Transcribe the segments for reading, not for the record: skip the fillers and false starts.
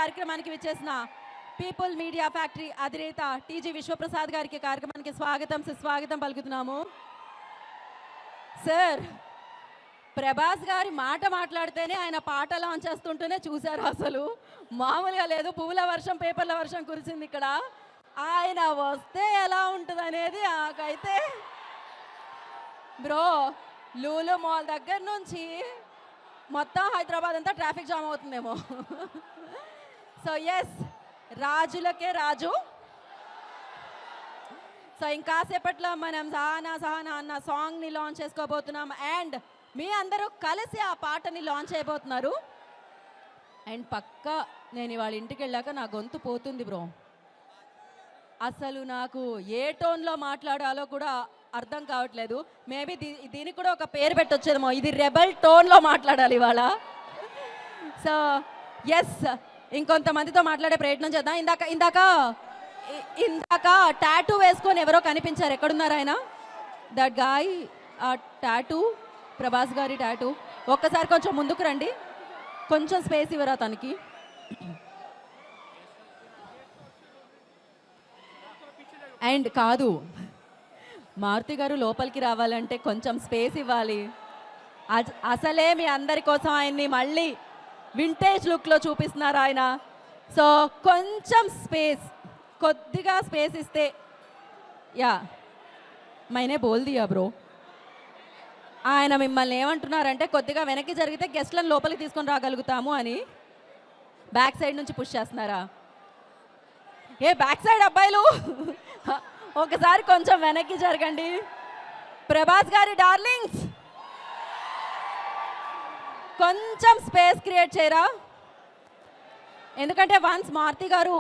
కార్యక్రమానికి విచ్చేసిన people media factory అధినేత టీజీ విశ్వప్రసాద్ గారికి కార్యక్రమానికి స్వాగతం పలుకుతున్నాము. సార్, ప్రభాస్ గారి మాట మాట్లాడితేనే ఆయన పాట లాంచ్ చేస్తుంటేనే చూశారు, అసలు మామూలుగా లేదు. పువ్వుల వర్షం పేపర్ల వర్షం కురిసింది ఇక్కడ. ఆయన వస్తే ఎలా ఉంటుంది అనేది నాకైతే బ్రో, లూలు మాల్ దగ్గర నుంచి మొత్తం హైదరాబాద్ అంతా ట్రాఫిక్ జామ్ అవుతుందేమో. సో ఎస్, రాజులకే రాజు. సో ఇంకాసేపట్లో మనం సహానా సహానా అన్న సాంగ్ని లాంచ్ చేసుకోబోతున్నాం. అండ్ మీ అందరూ కలిసి ఆ పాటని లాంచ్ అయిపోతున్నారు. అండ్ పక్కా నేను ఇవాళ ఇంటికి వెళ్ళాక నా గొంతు పోతుంది బ్రో. అసలు నాకు ఏ టోన్లో మాట్లాడాలో కూడా అర్థం కావట్లేదు. మేబీ దీనికి కూడా ఒక పేరు పెట్టొచ్చేదేమో, ఇది రెబల్ టోన్లో మాట్లాడాలి ఇవాళ. సో ఎస్, ఇంకొంతమందితో మాట్లాడే ప్రయత్నం చేద్దాం. ఇందాక టాటూ వేసుకొని ఎవరో కనిపించారు. ఎక్కడున్నారు ఆయన? దట్ గాయ్, ఆ టాటూ, ప్రభాస్ గారి టాటూ. ఒక్కసారి కొంచెం ముందుకు రండి, కొంచెం స్పేస్ ఇవ్వరా తనకి. అండ్ కాదు, మారుతి గారు లోపలికి రావాలంటే కొంచెం స్పేస్ ఇవ్వాలి. అసలే మీ అందరి కోసం ఆయన్ని మళ్ళీ వింటేజ్ లుక్లో చూపిస్తున్నారు ఆయన. సో కొంచెం స్పేస్, కొద్దిగా స్పేస్ ఇస్తే. యా, మైనే బోల్ దియా బ్రో. ఆయన మిమ్మల్ని ఏమంటున్నారంటే కొద్దిగా వెనక్కి జరిగితే గెస్ట్లను లోపలికి తీసుకొని రాగలుగుతాము అని. బ్యాక్ సైడ్ నుంచి పుష్ చేస్తున్నారా? ఏ బ్యాక్ సైడ్ అబ్బాయిలు, ఒకసారి కొంచెం వెనక్కి జరగండి. ప్రభాస్ గారి డార్లింగ్స్, కొంచెం స్పేస్ క్రియేట్ చేయరా? ఎందుకంటే వన్స్ మారుతి గారు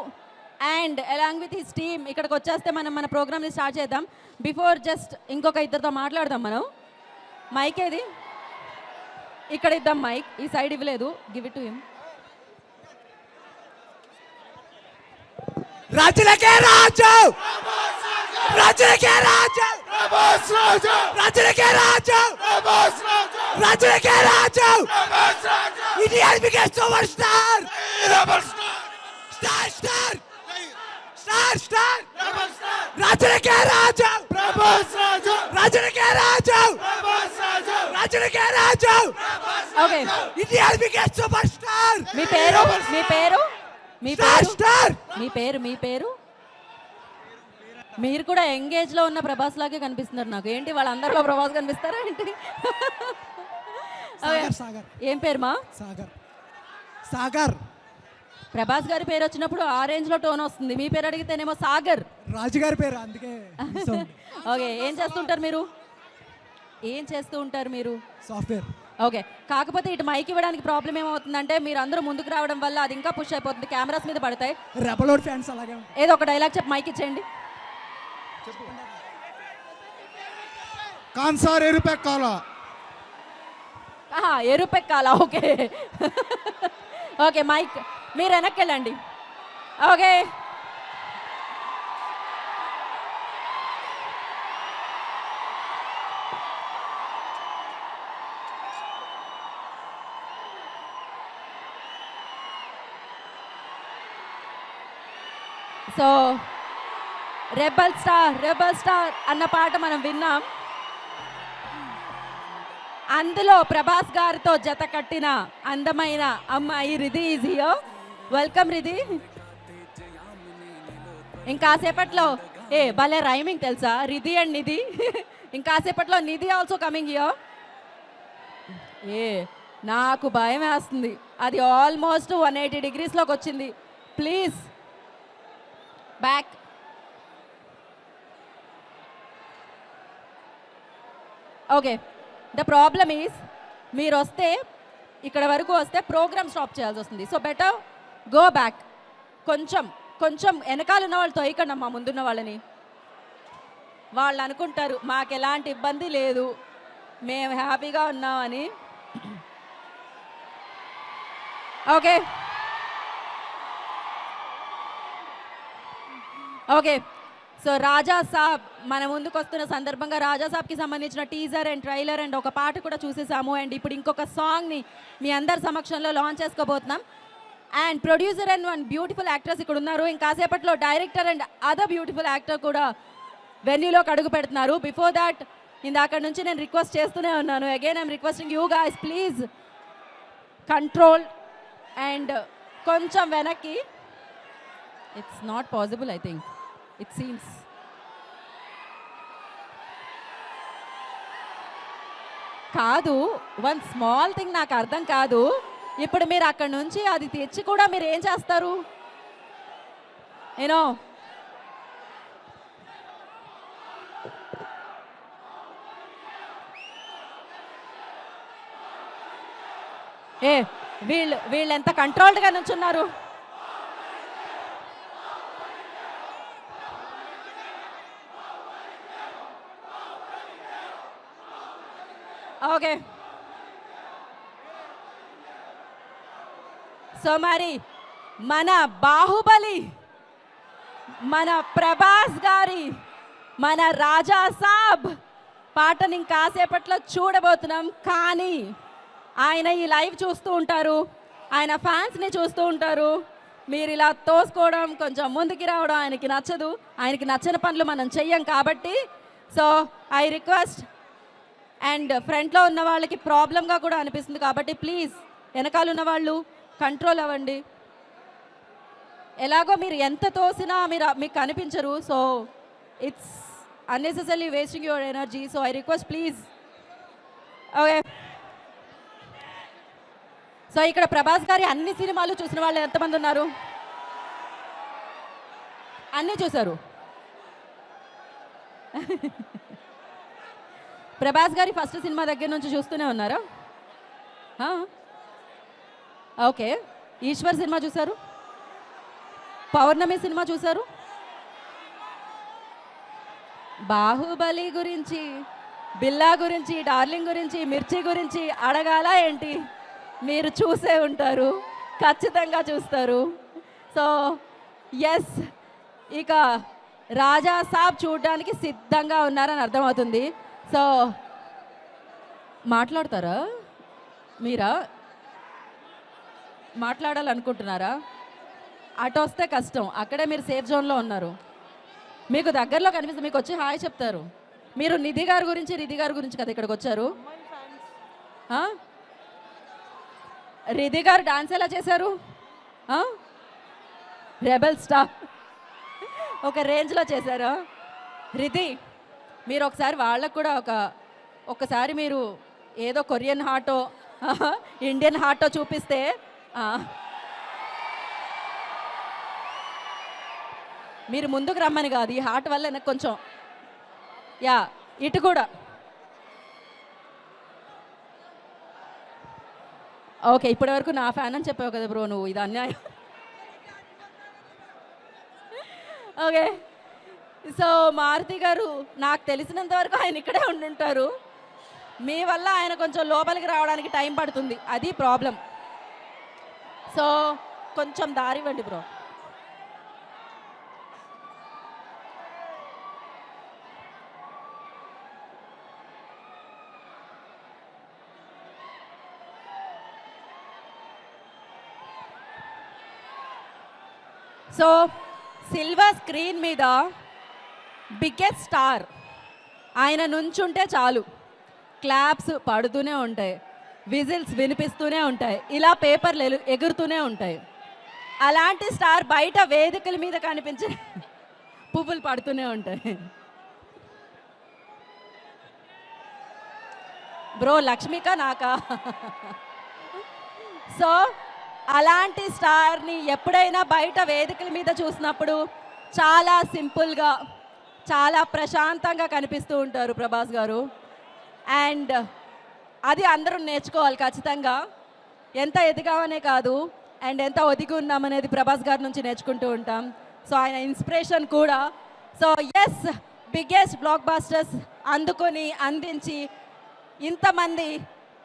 and along with his team ఇక్కడికి వచ్చేస్తే మనం మన ప్రోగ్రామ్ని స్టార్ట్ చేద్దాం. బిఫోర్ జస్ట్ ఇంకొక ఇద్దరితో మాట్లాడదాం మనం. మైక్ ఏది? ఇక్కడ ఇద్దాం మైక్, ఈ సైడ్ ఇవ్వలేదు. Give it to him. రాజులకే రాజు, రాజులకే రాజు, రాజులకే రాజు, రాజులకే రాజు. Indian biggest super star, star star star star, రాజులకే రాజు, రాజులకే రాజు, రాజులకే రాజు. Okay, Indian biggest super star. మీ పేరు? మీ పేరు? మీ పేరు? స్టార్. మీ పేరు? మీ పేరు? మీరు కూడా ఎంగేజ్ లో ఉన్న ప్రభాస్ లాగే కనిపిస్తున్నారు నాకు. ఏంటి వాళ్ళందరిలో ప్రభాస్ కనిపిస్తారా ఏంటి? ఏం పేరు మా? సాగర్. సాగర్. ప్రభాస్ గారి పేరు వచ్చినప్పుడు ఆ రేంజ్ లో టోన్ వస్తుంది. మీ పేరు అడిగితేనేమో సాగర్. రాజుగారి పేరు, అందుకే. ఓకే, ఏం చేస్తుంటారు మీరు? ఏం చేస్తూ ఉంటారు మీరు? సాఫ్ట్వేర్. ఓకే, కాకపోతే ఇటు మైక్ ఇవ్వడానికి ప్రాబ్లం ఏమవుతుందంటే మీరు అందరూ ముందుకు రావడం వల్ల అది ఇంకా పుష్ అయిపోతుంది, కెమెరాస్ మీద పడతాయి. రెబలోడ్ ఫ్యాన్స్ అలాగే. ఏదో ఒక డైలాగ్ చెప్పి మైక్ ఇచ్చేయండి. కాన్సార్ ఎరుపెక్కాల. ఎరుపెక్కాలా? ఓకే. ఓకే, మైక్ మీరు వెనక్కి వెళ్ళండి. ఓకే, సో రెబల్ స్టార్ అన్న పాట మనం విన్నాం. అందులో ప్రభాస్ గారితో జత కట్టిన అందమైన అమ్మాయి Ridhi is here. Welcome Ridhi. ఇంకాసేపట్లో భలే రైమింగ్ తెలుసా, రిధి అండ్ నిధి. ఇంకాసేపట్లో నిధి ఆల్సో కమింగ్ హియర్. నాకు భయం వేస్తుంది, అది ఆల్మోస్ట్ 180 degreesలోకి వచ్చింది. Please back. Okay, the problem is మీరు వస్తే ఇక్కడ వరకు వస్తే ప్రోగ్రామ్ స్టాప్ చేయాల్సి వస్తుంది. So better go back. కొంచెం వెనకాల ఉన్న వాళ్ళు తోయకండి అమ్మా, ముందున్న వాళ్ళని. వాళ్ళు అనుకుంటారు మాకు ఎలాంటి ఇబ్బంది లేదు, మేము హ్యాపీగా ఉన్నామని. ఓకే ఓకే, సో రాజా సాబ్ మన ముందుకు వస్తున్న సందర్భంగా రాజా సాబ్కి సంబంధించిన టీజర్ అండ్ ట్రైలర్ అండ్ ఒక పాట కూడా చూసేసాము. అండ్ ఇప్పుడు ఇంకొక సాంగ్ని మీ అందరి సమక్షంలో లాంచ్ చేసుకోబోతున్నాం. And producer and one beautiful actors ఇక్కడ ఉన్నారు. ఇంకాసేపట్లో director and other beautiful actor కూడా వెన్యూలోకి అడుగు పెడుతున్నారు. బిఫోర్ దాట్ ఇందాక నుంచి నేను రిక్వెస్ట్ చేస్తూనే ఉన్నాను. Again I'm requesting you guys please control and కొంచెం వెనక్కి. It's not possible I think it seems. కాదు, వన్ స్మాల్ థింగ్ నాకు అర్థం కాదు. ఇప్పుడు మీరు అక్కడ నుంచి అది తెచ్చి కూడా మీరు ఏం చేస్తారు? యూనో వీళ్ళు ఎంత కంట్రోల్డ్గా నుంచున్నారు. ఓకే, సో మరి మన బాహుబలి, మన ప్రభాస్ గారి, మన రాజా సాబ్ పాటని ఇంకాసేపట్లో చూడబోతున్నాం. కానీ ఆయన ఈ లైవ్ చూస్తూ ఉంటారు, ఆయన ఫ్యాన్స్ని చూస్తూ ఉంటారు. మీరు ఇలా తోసుకోవడం, కొంచెం ముందుకి రావడం ఆయనకి నచ్చదు. ఆయనకి నచ్చని పనులు మనం చెయ్యం కాబట్టి. సో ఐ రిక్వెస్ట్, అండ్ ఫ్రంట్లో ఉన్న వాళ్ళకి ప్రాబ్లంగా కూడా అనిపిస్తుంది కాబట్టి ప్లీజ్ వెనకాల ఉన్న వాళ్ళు కంట్రోల్ అవ్వండి. ఎలాగో మీరు ఎంత తోసినా మీకు కనిపించరు. So it's unnecessary wasting your energy. So I request please. Okay, so ఇక్కడ ప్రభాస్ గారి అన్ని సినిమాలు చూసిన వాళ్ళు ఎంతమంది ఉన్నారు? అన్నీ చూశారు. ప్రభాస్ గారి ఫస్ట్ సినిమా దగ్గర నుంచి చూస్తూనే ఉన్నారా? ఓకే, ఈశ్వర్ సినిమా చూశారు, పౌర్ణమి సినిమా చూశారు, బాహుబలి గురించి, బిల్లా గురించి, డార్లింగ్ గురించి, మిర్చి గురించి అడగాల ఏంటి? మీరు చూసే ఉంటారు, ఖచ్చితంగా చూస్తారు. సో ఎస్, ఇక రాజా సాబ్ చూడడానికి సిద్ధంగా ఉన్నారని అర్థమవుతుంది. సో మాట్లాడతారా? మీరా మాట్లాడాలనుకుంటున్నారా? అటు వస్తే కష్టం, అక్కడే మీరు సేఫ్ జోన్లో ఉన్నారు. మీకు దగ్గరలో కనిపిస్తుంది, మీకు వచ్చి హాయ్ చెప్తారు. మీరు నిధి గారి గురించి కదా ఇక్కడికి వచ్చారు. రిధి గారు డాన్స్ ఎలా చేశారు? రెబల్ స్టార్ ఒక రేంజ్లో చేశారు. రిధి, మీరు ఒకసారి వాళ్ళకు కూడా ఒకసారి మీరు ఏదో కొరియన్ హార్టో ఇండియన్ హార్టో చూపిస్తే మీరు ముందుకు రమ్మని కాదు, ఈ హార్ట్ వల్ల నాకు కొంచెం ఇటు కూడా. ఓకే, ఇప్పటి వరకు నా ఫ్యాన్ అని చెప్పావు కదా బ్రో, నువ్వు ఇది అన్యాయం. ఓకే, సో మారుతి గారు, నాకు తెలిసినంత వరకు ఆయన ఇక్కడే ఉండుంటారు. మీ వల్ల ఆయన కొంచెం లోపలికి రావడానికి టైం పడుతుంది, అది ప్రాబ్లం. సో కొంచెం దారి ఇవ్వండి బ్రో. సో సిల్వర్ స్క్రీన్ మీద బిగ్గెస్ట్ స్టార్ ఆయన నుంచుంటే చాలు, క్లాప్స్ పడుతూనే ఉంటాయి, విజిల్స్ వినిపిస్తూనే ఉంటాయి, ఇలా పేపర్లు ఎగురుతూనే ఉంటాయి. అలాంటి స్టార్ బయట వేదికల మీద కనిపించే పువ్వులు పడుతూనే ఉంటాయి. బ్రో లక్ష్మికా నాకా? సో అలాంటి స్టార్ని ఎప్పుడైనా బయట వేదికల మీద చూసినప్పుడు చాలా సింపుల్గా, చాలా ప్రశాంతంగా కనిపిస్తూ ఉంటారు ప్రభాస్ గారు. అండ్ అది అందరూ నేర్చుకోవాలి ఖచ్చితంగా. ఎంత ఎదిగామనే కాదు, అండ్ ఎంత ఒదిగి ఉన్నామనేది ప్రభాస్ గారి నుంచి నేర్చుకుంటూ ఉంటాం. సో ఆయన ఇన్స్పిరేషన్ కూడా. సో ఎస్, బిగ్గెస్ట్ బ్లాక్ బాస్టర్స్ అందుకొని అందించి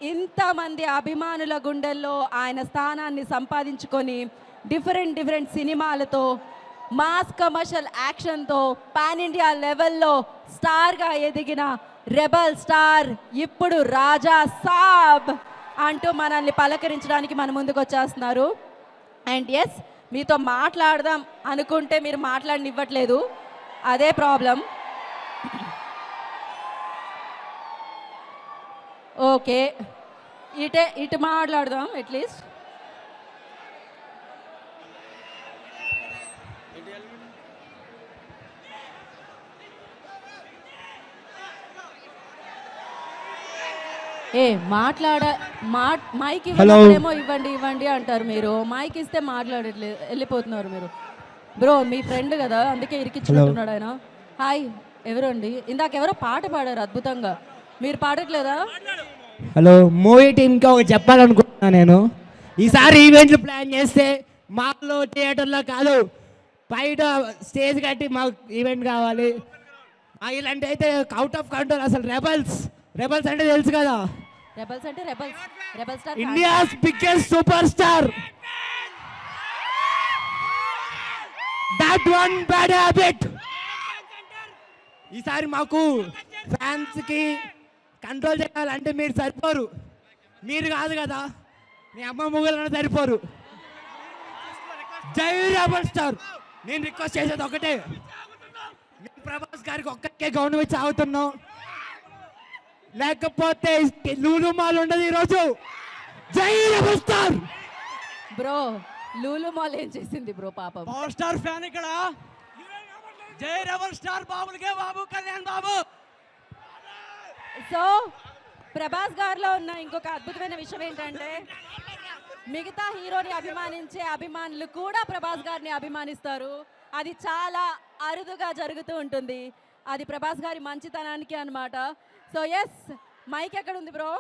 ఇంతమంది అభిమానుల గుండెల్లో ఆయన స్థానాన్ని సంపాదించుకొని డిఫరెంట్ సినిమాలతో, మాస్ కమర్షియల్ యాక్షన్తో పాన్ ఇండియా లెవెల్లో స్టార్గా ఎదిగిన రెబల్ స్టార్ ఇప్పుడు రాజా సాబ్ అంటూ మనల్ని పలకరించడానికి మన ముందుకు వచ్చేస్తున్నారు. అండ్ ఎస్, మీతో మాట్లాడదాం అనుకుంటే మీరు మాట్లాడనివ్వట్లేదు, అదే ప్రాబ్లం. ఓకే, ఇటు మాట్లాడదాం అట్లీస్ట్. ఏ మాట్లాడ మైక్ ఇవ్వడమేమో ఇవ్వండి ఇవ్వండి అంటారు మీరు, మైక్ ఇస్తే మాట్లాడట్లేదు, వెళ్ళిపోతున్నారు మీరు. బ్రో మీ ఫ్రెండ్ కదా, అందుకే ఇరికించుకుంటున్నాడు ఆయన. హాయ్, ఎవరండి? ఇందాక ఎవరో పాట పాడారు అద్భుతంగా, మీరు పాడట్లేదా? హలో, మూవీ టీమ్కి ఒకటి చెప్పాలనుకుంటున్నా నేను. ఈసారి ఈవెంట్లు ప్లాన్ చేస్తే మాల్లో థియేటర్లో కాదు, బయట స్టేజ్ కట్టి మాకు ఈవెంట్ కావాలి. ఇలాంటి అయితే అవుట్ ఆఫ్ కంట్రోల్. అసలు రెబల్స్ అంటే తెలుసు కదా, రెబల్స్ అంటే rebel star, India's biggest super star. That one bad habit. ఈసారి మాకు ఫ్యాన్స్కి కంట్రోల్ చేయాలంటే మీరు సరిపోరు. మీరు కాదు కదా, మీ అమ్మ ముగ్గురు సరిపోరు. జై రెబల్ స్టార్. నేను రిక్వెస్ట్ చేసేది ఒకటే, నేను ప్రభాస్ గారికి ఒక్కరికే గౌరవం ఇచ్చి ఆగుతున్నాం, లేకపోతే లూలు మాల్ ఉండదు ఈరోజు. జై rebel star. Bro Lulu mall ఏం చేసింది బ్రో పాపం? పవర్ స్టార్ ఫ్యాన్ ఇక్కడ. జై రెబల్ స్టార్ బాబులకే బాబు, కళ్యాణ్ బాబు. సో ప్రభాస్ గారిలో ఉన్న ఇంకొక అద్భుతమైన విషయం ఏంటంటే, మిగతా హీరోని అభిమానించే అభిమానులు కూడా ప్రభాస్ గారిని అభిమానిస్తారు. అది చాలా అరుదుగా జరుగుతూ ఉంటుంది. అది ప్రభాస్ గారి మంచితనానికి అన్నమాట. సో ఎస్, మైక్ ఎక్కడ ఉంది బ్రో?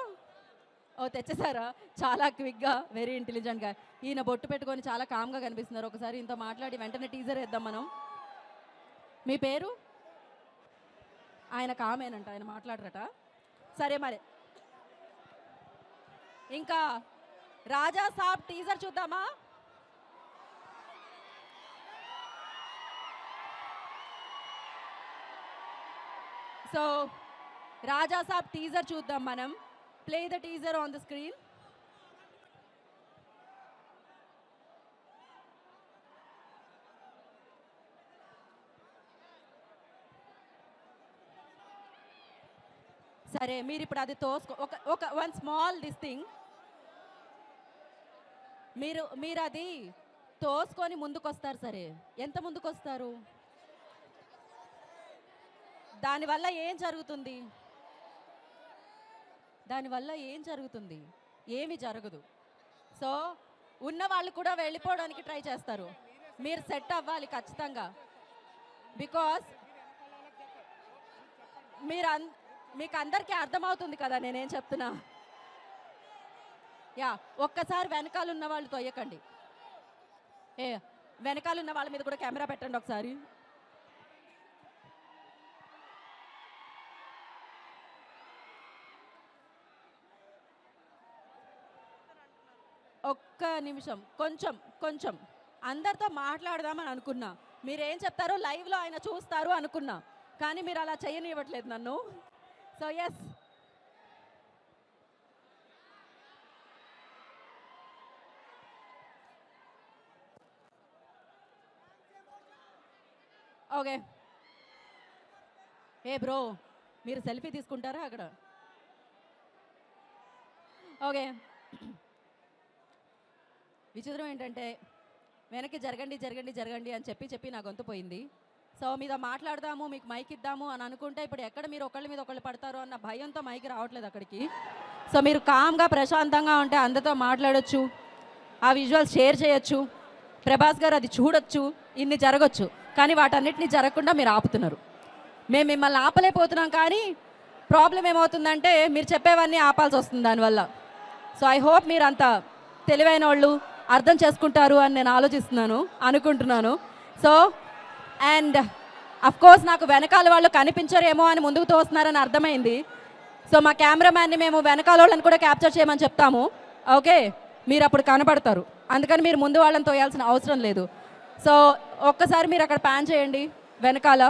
ఓ తెచ్చేసారా? చాలా క్విక్గా, వెరీ ఇంటెలిజెంట్గా. ఈయన బొట్టు పెట్టుకొని చాలా కామ్గా కనిపిస్తున్నారు. ఒకసారి ఇంత మాట్లాడి వెంటనే టీజర్ వేద్దాం మనం. మీ పేరు? ఆయన కామేనంట, ఆయన మాట్లాడరట. సరే మరి, ఇంకా రాజా సాబ్ టీజర్ చూద్దామా? సో రాజా సాబ్ టీజర్ చూద్దాం మనం. Play the teaser on the screen. సరే, మీరు ఇప్పుడు అది ఒక వన్ స్మాల్ దిస్ థింగ్, మీరు అది తోసుకొని ముందుకు వస్తారు. సరే, ఎంత ముందుకు వస్తారు? దానివల్ల ఏం జరుగుతుంది? ఏమి జరగదు. సో ఉన్న వాళ్ళు కూడా వెళ్ళిపోవడానికి ట్రై చేస్తారు. మీరు సెట్ అవ్వాలి ఖచ్చితంగా, బికాస్ మీకు అందరికీ అర్థమవుతుంది కదా నేనేం చెప్తున్నా. యా, ఒక్కసారి వెనకాల ఉన్న వాళ్ళు తొయ్యకండి. వెనకాల ఉన్న వాళ్ళ మీద కూడా కెమెరా పెట్టండి ఒకసారి. ఒక్క నిమిషం, కొంచెం అందరితో మాట్లాడదామని అనుకున్నా. మీరేం చెప్తారో లైవ్లో ఆయన చూస్తారు అనుకున్నా, కానీ మీరు అలా చేయనివ్వట్లేదు నన్ను. So yes, okay. బ్రో, మీరు సెల్ఫీ తీసుకుంటారా అక్కడ? ఓకే. విచిత్రం ఏంటంటే, వెనక్కి జరగండి అని చెప్పి నా గొంతు పోయింది. సో మీద మాట్లాడదాము, మీకు మైక్ ఇద్దాము అని అనుకుంటే, ఇప్పుడు ఎక్కడ మీరు ఒకళ్ళ మీద ఒకళ్ళు పడతారు అన్న భయంతో మైక్ రావట్లేదు అక్కడికి. సో మీరు కామ్గా ప్రశాంతంగా ఉంటే అందరితో మాట్లాడొచ్చు, ఆ విజువల్స్ షేర్ చేయొచ్చు, ప్రభాస్ గారు అది చూడొచ్చు, ఇన్ని జరగచ్చు. కానీ వాటన్నిటిని జరగకుండా మీరు ఆపుతున్నారు. మేము మిమ్మల్ని ఆపలేకపోతున్నాం, కానీ ప్రాబ్లం ఏమవుతుందంటే మీరు చెప్పేవన్నీ ఆపాల్సి వస్తుంది దానివల్ల. సో ఐ హోప్ మీరు అంత తెలివైన వాళ్ళు, అర్థం చేసుకుంటారు అని నేను అనుకుంటున్నాను. సో అండ్ అఫ్కోర్స్ నాకు వెనకాల వాళ్ళు కనిపించరేమో అని ముందుకు తోస్తున్నారని అర్థమైంది. సో మా కెమెరామ్యాన్ని మేము వెనకాల వాళ్ళని కూడా క్యాప్చర్ చేయమని చెప్తాము. ఓకే, మీరు అప్పుడు కనబడతారు, అందుకని మీరు ముందు వాళ్ళని తోయాల్సిన అవసరం లేదు. సో ఒక్కసారి మీరు అక్కడ ప్యాన్ చేయండి వెనకాల.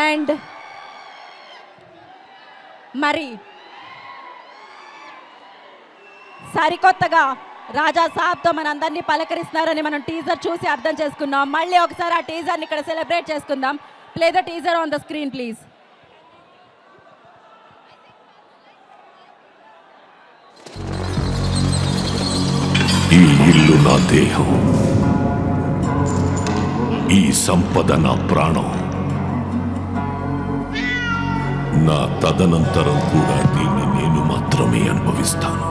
అండ్ మరి సరికొత్తగా రాజా సాబ్తో మనందరినీ పలకరిస్తున్నారని మనం టీజర్ చూసి అర్థం చేసుకున్నాం. మళ్ళీ ఒకసారి ఆ టీజర్ని ఇక్కడ సెలబ్రేట్ చేసుకుందాం. Play the teaser on the screen please. ఈ ఇల్లు నా దేహం, ఈ సంపద నా ప్రాణం. నా తదనంతరం కూడా దీన్ని నేను మాత్రమే అనుభవిస్తాను.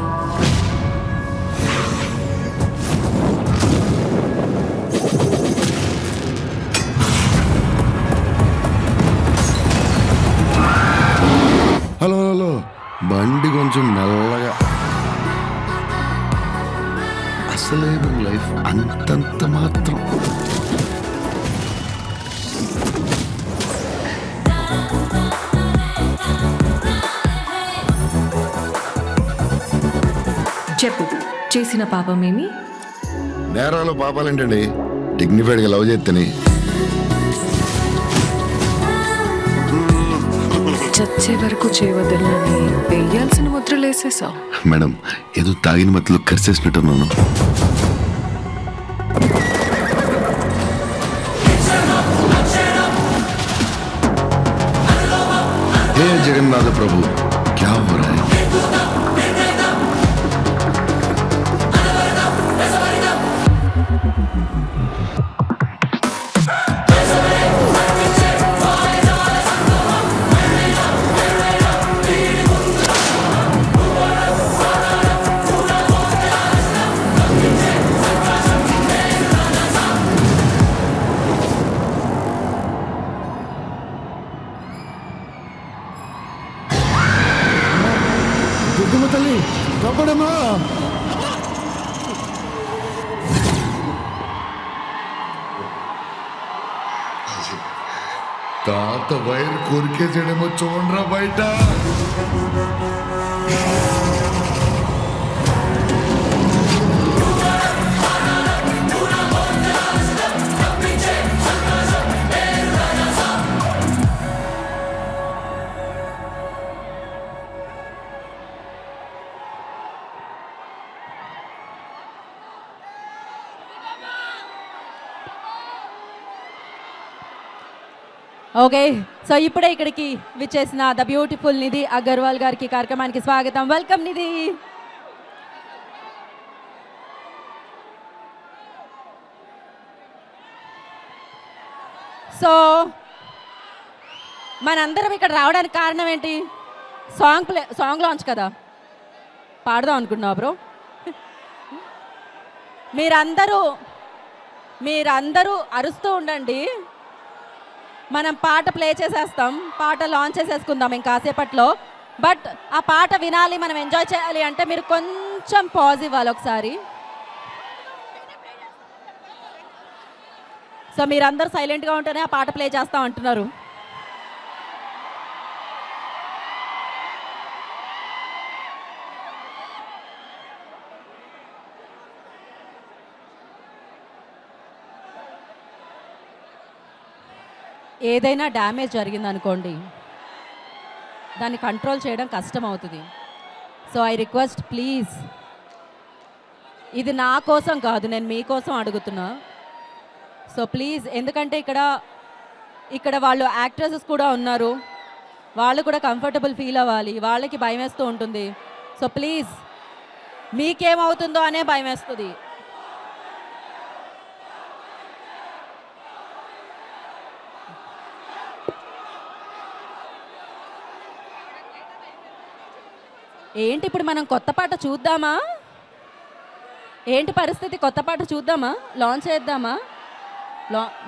హలో హలో, బండి కొంచెం మెల్లగా. అసలే మన లైఫ్ అంతంత మాత్రం. చెప్పు, చేసిన పాపమేమి? నేరాలు పాపాలేంటండి, డిగ్నిఫైడ్గా లవ్ చేస్తేనే. చచ్చే వరకు చేయవద్దని వేయాల్సిన ముద్రలేసేసావు. మేడం, ఏదో తాగిన మత్తులో కరిసేసినట్టున్నాను. హే జగన్నాథ ప్రభు, క్యా హో రహా హై? దుర్గమ్మ తల్లి కాపాడమ్మా. తాత వైర్ కొరికేసాడేమో చూడరా బయట. ఓకే, సో ఇప్పుడే ఇక్కడికి విచ్చేసిన ద బ్యూటిఫుల్ నిధి అగర్వాల్ గారికి కార్యక్రమానికి స్వాగతం. వెల్కమ్ నిధి. సో మనందరం ఇక్కడ రావడానికి కారణం ఏంటి? సాంగ్ లాంచ్ కదా, పాడదాం అనుకుంటున్నా బ్రో. మీరందరూ అరుస్తూ ఉండండి, మనం పాట ప్లే చేసేస్తాం, పాట లాంచ్ చేసేసుకుందాం ఇంకాసేపట్లో. బట్ ఆ పాట వినాలి, మనం ఎంజాయ్ చేయాలి అంటే మీరు కొంచెం పాజ్ ఇవ్వాలి ఒకసారి. సో మీరందరూ సైలెంట్గా ఉంటేనే ఆ పాట ప్లే చేస్తాం అంటున్నారు. ఏదైనా డ్యామేజ్ జరిగిందనుకోండి, దాన్ని కంట్రోల్ చేయడం కష్టం అవుతుంది. సో ఐ రిక్వెస్ట్ ప్లీజ్, ఇది నా కోసం కాదు, నేను మీకోసం అడుగుతున్నా. సో ప్లీజ్, ఎందుకంటే ఇక్కడ వాళ్ళు యాక్ట్రెసెస్ కూడా ఉన్నారు, వాళ్ళు కూడా కంఫర్టబుల్ ఫీల్ అవ్వాలి, వాళ్ళకి భయం వేస్తూ ఉంటుంది. సో ప్లీజ్, మీకేమవుతుందో అనే భయం వేస్తుంది. ఏంటి ఇప్పుడు మనం కొత్త పాట చూద్దామా? ఏంటి పరిస్థితి? కొత్త పాట చూద్దామా? లాంచ్ చేద్దామా?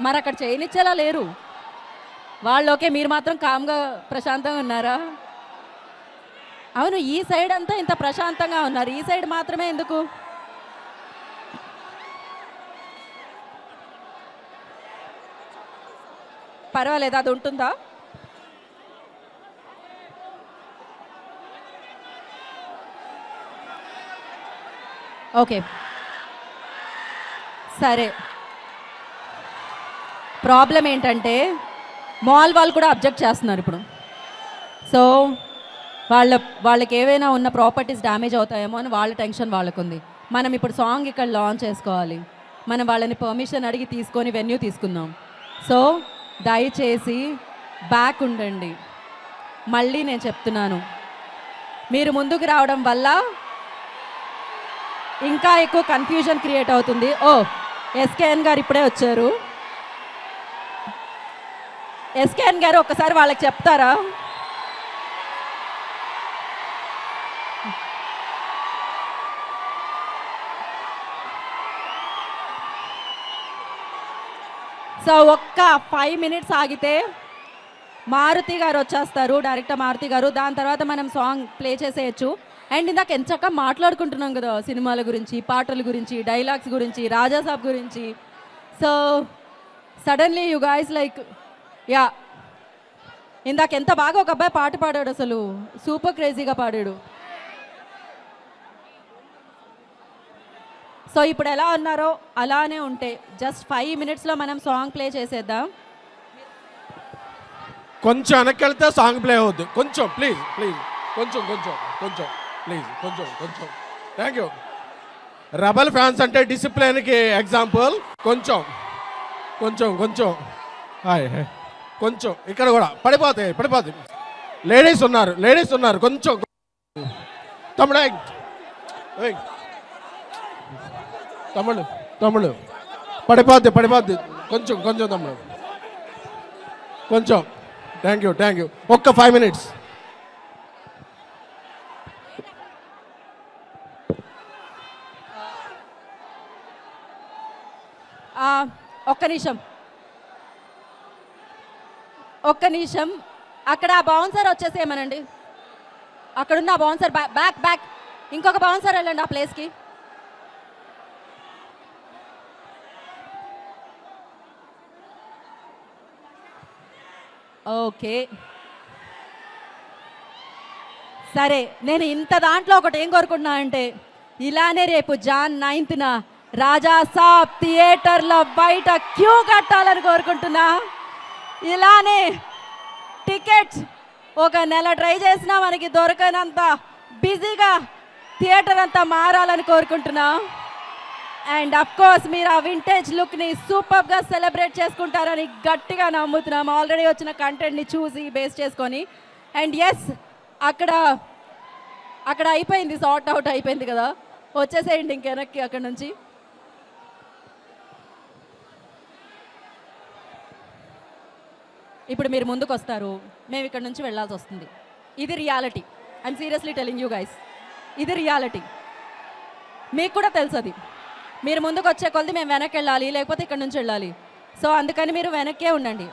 మరి అక్కడ చేయనిచ్చేలా లేరు వాళ్ళు. ఓకే, మీరు మాత్రం కామ్గా ప్రశాంతంగా ఉన్నారా? అవును, ఈ సైడ్ అంతా ఇంత ప్రశాంతంగా ఉన్నారు, ఈ సైడ్ మాత్రమే ఎందుకు? పర్వాలేదు, అది ఉంటుందా? ఓకే సరే. ప్రాబ్లం ఏంటంటే మాల్ వాళ్ళు కూడా అబ్జెక్ట్ చేస్తున్నారు ఇప్పుడు. సో వాళ్ళకి ఏవైనా ఉన్న ప్రాపర్టీస్ డ్యామేజ్ అవుతాయేమో అని వాళ్ళ టెన్షన్ వాళ్ళకుంది. మనం ఇప్పుడు సాంగ్ ఇక్కడ లాంచ్ చేసుకోవాలి. మనం వాళ్ళని పర్మిషన్ అడిగి తీసుకొని వెన్యూ తీసుకుందాం. సో దయచేసి బ్యాక్ ఉండండి. మళ్ళీ నేను చెప్తున్నాను, మీరు ముందుకు రావడం వల్ల ఇంకా ఎక్కువ కన్ఫ్యూజన్ క్రియేట్ అవుతుంది. ఓ ఎస్కేఎన్ గారు ఇప్పుడే వచ్చారు. ఎస్కేఎన్ గారు ఒక్కసారి వాళ్ళకి చెప్తారా? సో ఒక్క 5 minutes ఆగితే మారుతి గారు వచ్చేస్తారు, డైరెక్టర్ మారుతి గారు. దాని తర్వాత మనం సాంగ్ ప్లే చేసేయచ్చు. అండ్ ఇందాక ఎంచక్క మాట్లాడుకుంటున్నాం కదా సినిమాల గురించి, పాటల గురించి, డైలాగ్స్ గురించి, రాజాసాబ్ గురించి. So suddenly you guys like yeah, ఇందాక ఎంత బాగా ఒక అబ్బాయి పాట పాడాడు, అసలు సూపర్ క్రేజీగా పాడాడు. సో ఇప్పుడు ఎలా ఉన్నారో అలానే ఉంటే జస్ట్ 5 minutesలో మనం సాంగ్ ప్లే చేసేద్దాం. కొంచెం వెనక్కి వెళ్తే సాంగ్ ప్లే అవుద్ది. కొంచెం ప్లీజ్ ప్లీజ్, కొంచెం కొంచెం కొంచెం ప్లీజ్, కొంచెం కొంచెం. Thank you. రెబల్ ఫ్యాన్స్ అంటే డిసిప్లిన్కి ఎగ్జాంపుల్. కొంచెం కొంచెం కొంచెం హాయ్ కొంచెం ఇక్కడ కూడా పడిపోతాయి. లేడీస్ ఉన్నారు కొంచెం. తమ్ముడు తమ్ముడు పడిపోద్ది కొంచెం కొంచెం తమ్ముడు కొంచెం. Thank you. ఒక్క 5 minutes. ఒక్క నిమిషం. అక్కడ ఆ బౌన్సర్ వచ్చేసేమనండి. అక్కడున్న ఆ బౌన్సర్ బ్యాక్ ఇంకొక బౌన్సర్ వెళ్ళండి ఆ ప్లేస్కి. ఓకే సరే, నేను ఇంత దాంట్లో ఒకటి ఏం కోరుకుంటున్నా అంటే, ఇలానే రేపు Jan 9th రాజాసాబ్ థియేటర్లో బయట క్యూ కట్టాలని కోరుకుంటున్నా. ఇలానే టికెట్స్ ఒక నెల ట్రై చేసినా మనకి దొరకనంత బిజీగా థియేటర్ అంతా మారాలని కోరుకుంటున్నా. అండ్ అఫ్ కోర్స్ మీరు ఆ వింటేజ్ లుక్ని సూపర్గా సెలబ్రేట్ చేసుకుంటారని గట్టిగా నమ్ముతున్నాం, ఆల్రెడీ వచ్చిన కంటెంట్ని చూసి బేస్ చేసుకొని. అండ్ ఎస్, అక్కడ అయిపోయింది, సార్ట్ అవుట్ అయిపోయింది కదా, వచ్చేసేయండి ఇంకెనక్కి అక్కడ నుంచి. ఇప్పుడు మీరు ముందుకు వస్తారు, మేము ఇక్కడ నుంచి వెళ్ళాల్సి వస్తుంది. ఇది reality. I'm seriously telling you guys, ఇది రియాలిటీ. మీకు కూడా తెలుసు అది. మీరు ముందుకు వచ్చే కొలది మేము వెనక్కి వెళ్ళాలి, లేకపోతే ఇక్కడ నుంచి వెళ్ళాలి. సో అందుకని మీరు వెనక్కే ఉండండి.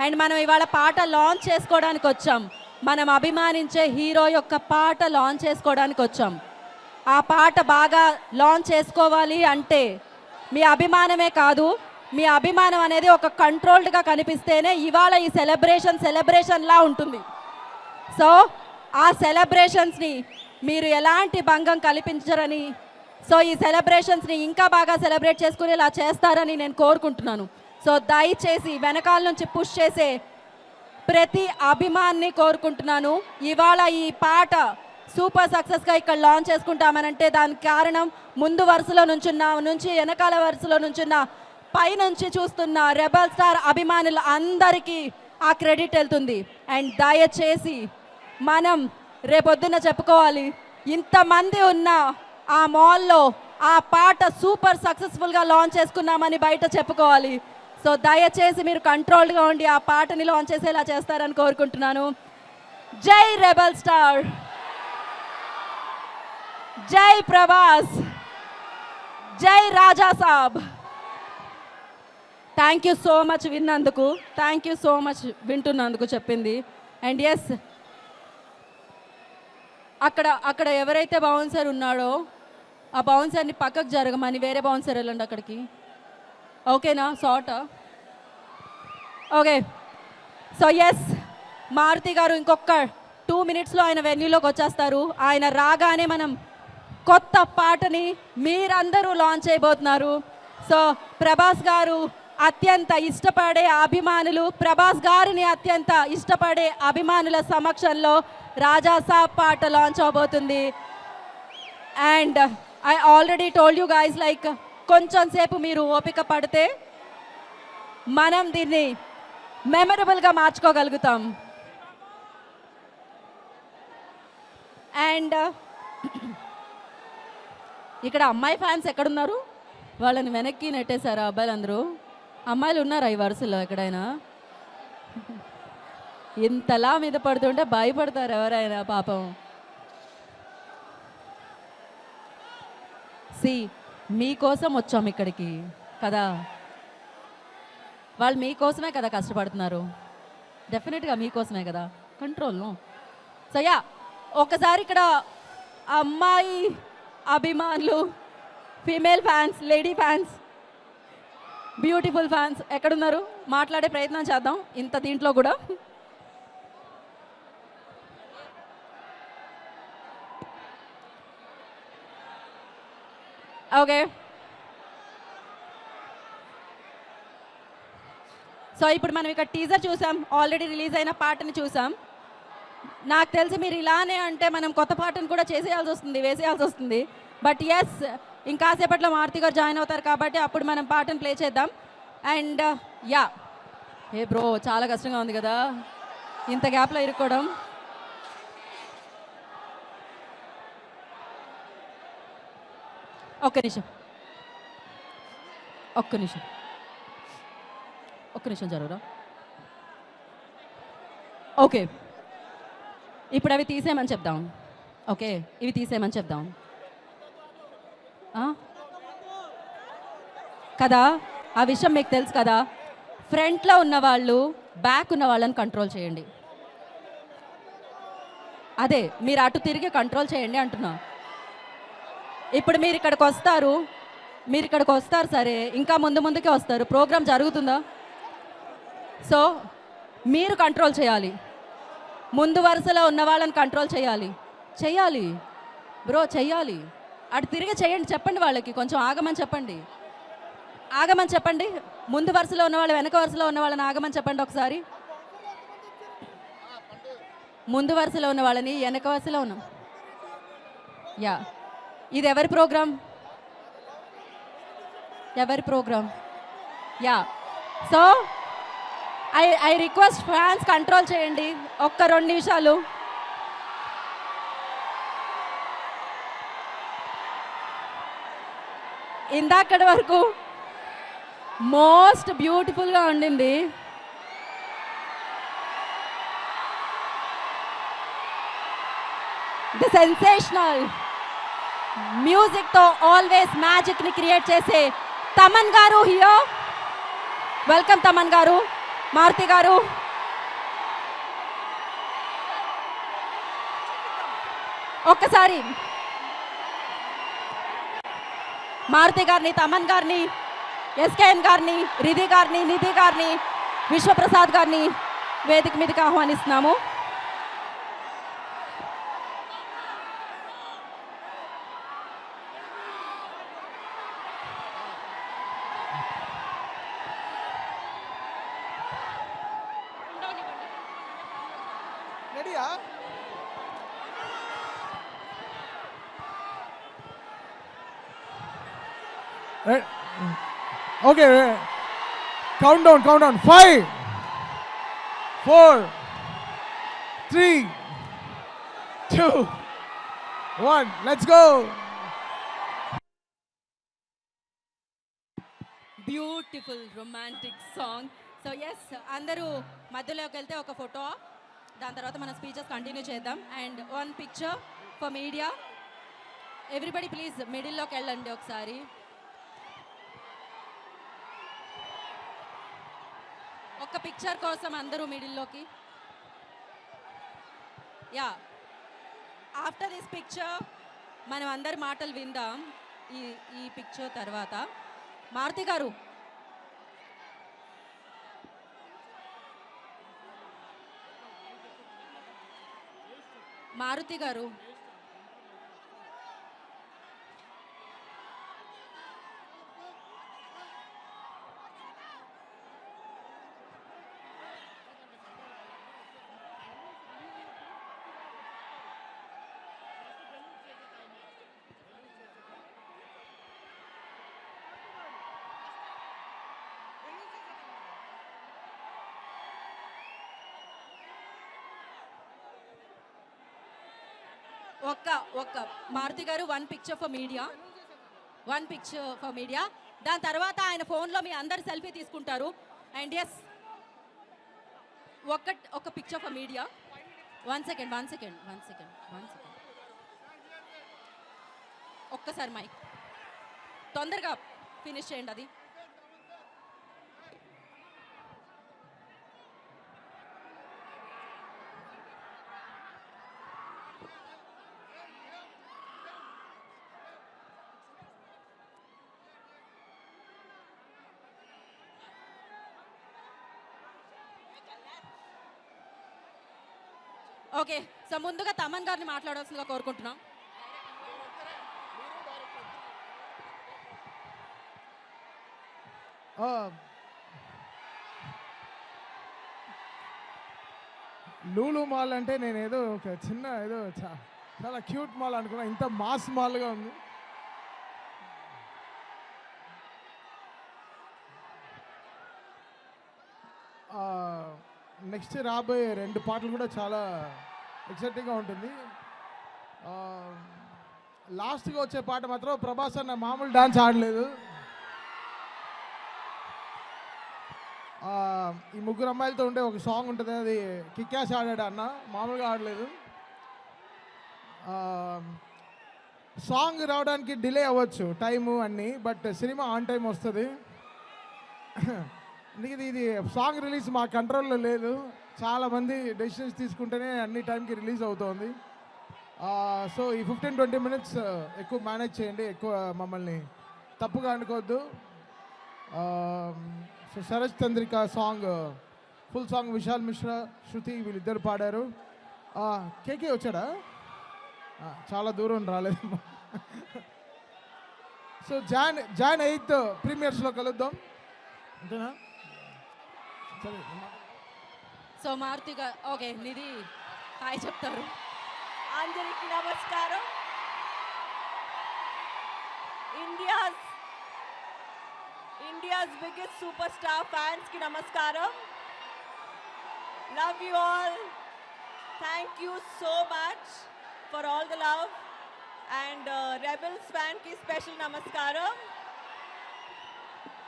అండ్ మనం ఇవాళ పాట లాంచ్ చేసుకోవడానికి వచ్చాం. మనం అభిమానించే హీరో యొక్క పాట లాంచ్ చేసుకోవడానికి వచ్చాం. ఆ పాట బాగా లాంచ్ చేసుకోవాలి అంటే మీ అభిమానమే కాదు, మీ అభిమానం అనేది ఒక కంట్రోల్డ్గా కనిపిస్తేనే ఇవాళ ఈ సెలబ్రేషన్లా ఉంటుంది. సో ఆ సెలబ్రేషన్స్ని మీరు ఎలాంటి భంగం కల్పించరని, సో ఈ సెలబ్రేషన్స్ని ఇంకా బాగా సెలబ్రేట్ చేసుకునేలా చేస్తారని నేను కోరుకుంటున్నాను. సో దయచేసి వెనకాల నుంచి పుష్ చేసే ప్రతి అభిమాన్ని కోరుకుంటున్నాను. ఇవాళ ఈ పాట సూపర్ సక్సెస్గా ఇక్కడ లాంచ్ చేసుకుంటామనంటే దానికి కారణం ముందు వరుసలో నుంచి వెనకాల వరుసలో నుంచున్న పైనుంచి చూస్తున్న రెబల్ స్టార్ అభిమానులు అందరికీ ఆ క్రెడిట్ వెళ్తుంది. అండ్ దయచేసి మనం రేపొద్దున చెప్పుకోవాలి, ఇంతమంది ఉన్న ఆ మాల్లో ఆ పాట సూపర్ సక్సెస్ఫుల్గా లాంచ్ చేసుకున్నామని బయట చెప్పుకోవాలి. సో దయచేసి మీరు కంట్రోల్డ్గా ఉండి ఆ పాటని లాంచ్ చేసేలా చేస్తారని కోరుకుంటున్నాను. జై రెబల్ స్టార్, జై ప్రభాస్, జై Raja Saab. Thank you so much విన్నందుకు, థ్యాంక్ యూ సో మచ్ వింటున్నందుకు చెప్పింది. అండ్ ఎస్, అక్కడ ఎవరైతే బౌన్సర్ ఉన్నాడో ఆ బౌన్సర్ని పక్కకు జరగమని వేరే బౌన్సర్ వెళ్ళండి అక్కడికి. ఓకేనా, సార్ట్? ఓకే. సో ఎస్, మారుతి గారు ఇంకొక 2 minutesలో ఆయన వెన్యూలోకి వచ్చేస్తారు. ఆయన రాగానే మనం కొత్త పాటని మీరందరూ లాంచ్ చేయబోతున్నారు. సో ప్రభాస్ గారు అత్యంత ఇష్టపడే అభిమానులు, ప్రభాస్ గారిని అత్యంత ఇష్టపడే అభిమానుల సమక్షంలో రాజాసాబ్ పాట లాంచ్ అవబోతుంది. And I already told you guys, like కొంచెం సేపు మీరు ఓపిక పడితే మనం దీన్ని మెమరబుల్గా మార్చుకోగలుగుతాం. అండ్ ఇక్కడ అమ్మాయి ఫ్యాన్స్ ఎక్కడున్నారు? వాళ్ళని వెనక్కి నెట్టేశారు అబ్బాయిలు అందరూ. అమ్మాయిలు ఉన్నారా ఈ వరుసలో ఎక్కడైనా? ఇంతలా మీద పడుతుంటే భయపడతారు ఎవరైనా పాపం. మీకోసం వచ్చాం ఇక్కడికి కదా, వాళ్ళు మీకోసమే కదా కష్టపడుతున్నారు, డెఫినెట్గా మీకోసమే కదా. కంట్రోల్ను. సో యా, ఒకసారి ఇక్కడ అమ్మాయి అభిమానులు, female fans, lady fans, beautiful fans ఎక్కడున్నారు? మాట్లాడే ప్రయత్నం చేద్దాం ఇంత దీంట్లో కూడా. ఓకే, సో ఇప్పుడు మనం ఇక్కడ టీజర్ చూసాం, ఆల్రెడీ రిలీజ్ అయిన పాటని చూసాం. నాకు తెలిసి మీరు ఇలానే అంటే మనం కొత్త పాటను కూడా వేసేయాల్సి వస్తుంది. బట్ ఎస్, ఇంకాసేపట్లో మారుతి గారు జాయిన్ అవుతారు కాబట్టి అప్పుడు మనం పాటను ప్లే చేద్దాం. అండ్ యా, ఏ బ్రో చాలా కష్టంగా ఉంది కదా ఇంత గ్యాప్లో ఇరుక్కోవడం. ఒక్క నిమిషం జరుగురా. ఓకే, ఇప్పుడు అవి తీసేయమని చెప్దాం. ఓకే, ఇవి తీసేయమని చెప్దాం కదా. ఆ విషయం మీకు తెలుసు కదా. ఫ్రంట్లో ఉన్న వాళ్ళు బ్యాక్ ఉన్న వాళ్ళని కంట్రోల్ చేయండి. అదే, మీరు అటు తిరిగి కంట్రోల్ చేయండి అంటున్నా. ఇప్పుడు మీరు ఇక్కడికి వస్తారు సరే, ఇంకా ముందుకే వస్తారు, ప్రోగ్రామ్ జరుగుతుందా? సో మీరు కంట్రోల్ చేయాలి, ముందు వరుసలో ఉన్న వాళ్ళని కంట్రోల్ చేయాలి బ్రో, చెయ్యాలి. అటు తిరిగి చేయండి, చెప్పండి వాళ్ళకి కొంచెం ఆగమని చెప్పండి. ముందు వరుసలో ఉన్న వాళ్ళు, వెనక వరుసలో ఉన్న వాళ్ళని ఆగమని చెప్పండి ఒకసారి. ముందు వరుసలో ఉన్న వాళ్ళని, వెనక వరుసలో ఉన్న. యా, ఇది ఎవరి program? Yeah, so I request fans control చేయండి ఒక్క 2 నిమిషాలు. ఇందాకటి వరకు మోస్ట్ బ్యూటిఫుల్గా ఉండింది. ది సెన్సేషనల్ మ్యూజిక్తో ఆల్వేస్ మ్యాజిక్ని క్రియేట్ చేసే తమన్ గారు హియర్. వెల్కమ్ తమన్ గారు. మారుతి గారు, ఒక్కసారి మారుతి గారిని, తమన్ గారిని, ఎస్కేఎన్ గారిని, రిధి గారిని, నిధి గారిని, విశ్వప్రసాద్ గారిని వేదిక మీదకి ఆహ్వానిస్తున్నాము. Okay, countdown. 5, 4, 3, 2, 1. Let's go. Beautiful romantic song. So yes, అందరూ మధ్యలోకి వెళ్తే ఒక ఫోటో, దాని తర్వాత మన స్పీచెస్ కంటిన్యూ చేద్దాం. And 1 picture for media. Everybody please మిడిల్లోకి వెళ్ళండి ఒకసారి. ఒక పిక్చర్ కోసం అందరూ మిడిల్లోకి. యా, ఆఫ్టర్ దిస్ పిక్చర్ మనం అందరి మాటలు విందాం. ఈ పిక్చర్ తర్వాత మారుతి గారు, ఒక్క మారుతి గారు 1 picture for media, 1 picture for media. దాని తర్వాత ఆయన ఫోన్లో మీ అందరు సెల్ఫీ తీసుకుంటారు. అండ్ ఎస్, ఒక పిక్చర్ ఫర్ మీడియా. 1 సెకండ్ ఒక్కసారి మైక్ తొందరగా ఫినిష్ చేయండి అది. ఓకే, సో ముందుగా తమన్ గారిని మాట్లాడాల్సిందిగా కోరుకుంటున్నాం. లూలు మాల్ అంటే నేను ఏదో ఒక చిన్న ఏదో చాలా క్యూట్ మాల్ అనుకున్నా, ఇంత మాస్ మాల్గా ఉంది. నెక్స్ట్ రాబోయే 2 పాటలు కూడా చాలా ఎక్సైటింగ్గా ఉంటుంది. లాస్ట్గా వచ్చే పాట మాత్రం ప్రభాస్ అన్న మామూలు డాన్స్ ఆడలేదు. ఈ 3 అమ్మాయిలతో ఉండే ఒక సాంగ్ ఉంటుంది, అది కిక్యాస్ ఆడాడు అన్న, మామూలుగా ఆడలేదు. సాంగ్ రావడానికి డిలే అవ్వచ్చు టైము అన్నీ, బట్ సినిమా ఆన్ టైం వస్తుంది. ఇది సాంగ్ రిలీజ్ మా కంట్రోల్లో లేదు, చాలామంది డెసిషన్స్ తీసుకుంటేనే అన్ని టైంకి రిలీజ్ అవుతుంది. సో ఈ 15-20 మినిట్స్ ఎక్కువ మేనేజ్ చేయండి, ఎక్కువ మమ్మల్ని తప్పుగా అనుకోవద్దు. So Sarath Chandrika song, full song Vishal Mishra, Shruti వీళ్ళిద్దరు పాడారు. కేకే వచ్చాడా? చాలా దూరం రాలేదు. సో జాన్ 8th ప్రీమియర్స్లో కలుద్దాం, అంతేనా? సరే. సో మారుతి గారు, ఓకే, నిధి హాయ్ చెప్తారు. అందరికీ నమస్కారం. India's biggest super star fans కి నమస్కారం. Love you all. Thank you so much for all the love. And rebels fan కి స్పెషల్ నమస్కారం.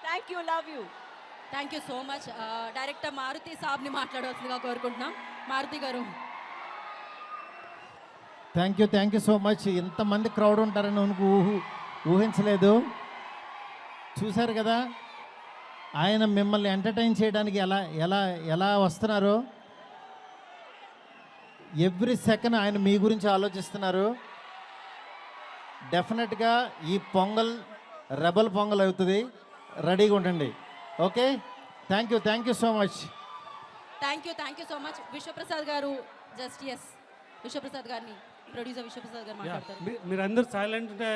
Thank you, love you. Thank you so much. Director Maruthi సాబ్ని మాట్లాడవలసిందిగా కోరుకుంటున్నాం. మారుతి గారు. Thank you so much. ఇంతమంది crowd ఉంటారని ఊహించలేదు. చూశారు కదా ఆయన మిమ్మల్ని ఎంటర్టైన్ చేయడానికి ఎలా వస్తున్నారో. ఎవ్రీ సెకండ్ ఆయన మీ గురించి ఆలోచిస్తున్నారు. డెఫినెట్గా ఈ పొంగల్ రెబల్ పొంగల్ అవుతుంది, రెడీగా ఉండండి. Okay, thank you so much. Thank you so much. Vishwaprasad గారు, జస్ట్ ఎస్, విశ్వప్రసాద్ గారిని, ప్రొడ్యూసర్ విశ్వప్రసాద్ గారు మాట్లాడతారు. మీరందరూ సైలెంట్ ఉంటే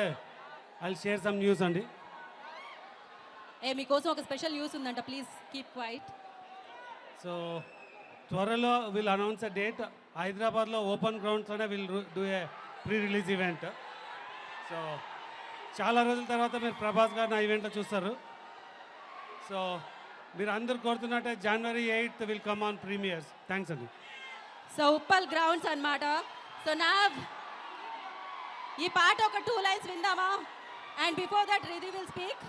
ఐ షేర్ సమ్ న్యూస్ అండి. మీకోసం ఒక స్పెషల్ న్యూస్ ఉందంట, ప్లీజ్ కీప్ క్వైట్. సో త్వరలో విల్ అనౌన్స్ అ డేట్. హైదరాబాద్లో ఓపెన్ గ్రౌండ్స్లోనే will do a pre release event. So చాలా రోజుల తర్వాత మీరు ప్రభాస్ గారిని ఆ ఈవెంట్లో చూస్తారు. సో మీరు అందరు కోరుతున్నట్టే January 8th will come on premieres. Thanks అండి. సో ఉప్పల్ గ్రౌండ్స్ అన్నమాట. సో నా ఈ పాట ఒక 2 లైన్స్ విందామా? And before that Ridhi will speak.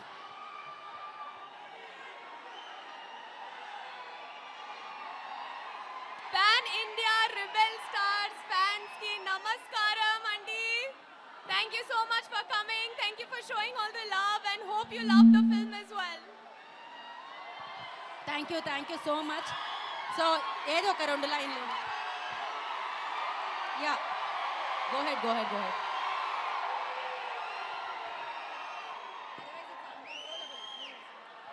Pan India rebel stars fans కి నమస్కారం అండి. Thank you so much for coming. Thank you for showing all the love and hope you love the film as well. Thank you so much. So ఏదో ఒక 2 లైన్లు. Yeah, go ahead.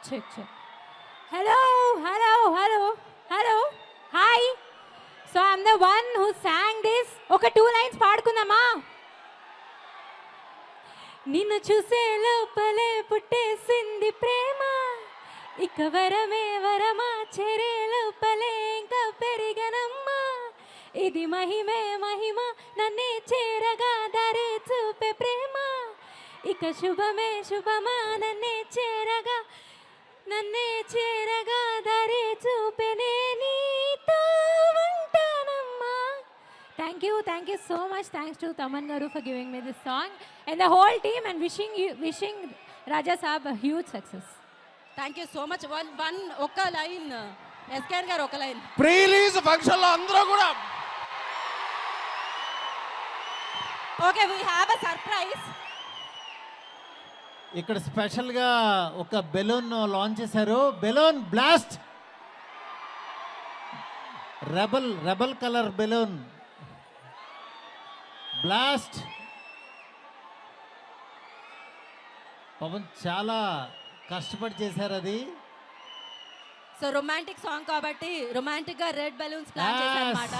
Check. Hello. Hi. So I'm the one who sang this. ఒక 2 lines పాడుకుందామా? నిన్ను చూసే లోపలే పుట్టేసింది ప్రేమ, ఇక వరమా చెరే లోపలే ఇంకా పెరిగనమ్మా. ఇది మహిమ నన్నే చేరగా దారి చూపే ప్రేమ, ఇక శుభమా నన్నే చేరగా దారి చూపెనే నీతో ఉంటానమ్మా. Thank you so much. Thanks to Taman Garu for giving me this song and the whole team, and wishing Raja Saab a huge success. Thank you so much. One ఒక్క లైన్ ఎస్కేఎన్ గారు, ఒక line. Pre release ఫంక్షన్లో అందరూ కూడా okay, we have a surprise. ఇక్కడ స్పెషల్గా ఒక balloon launch చేశారు. Balloon blast, rebel colour balloon blast. Pawan చాలా కష్టపడి చేశారు అది. సో రొమాంటిక్ సాంగ్ కాబట్టి రొమాంటిక్ గా రెడ్ బెలూన్స్ ప్లాన్ చేశారన్నమాట.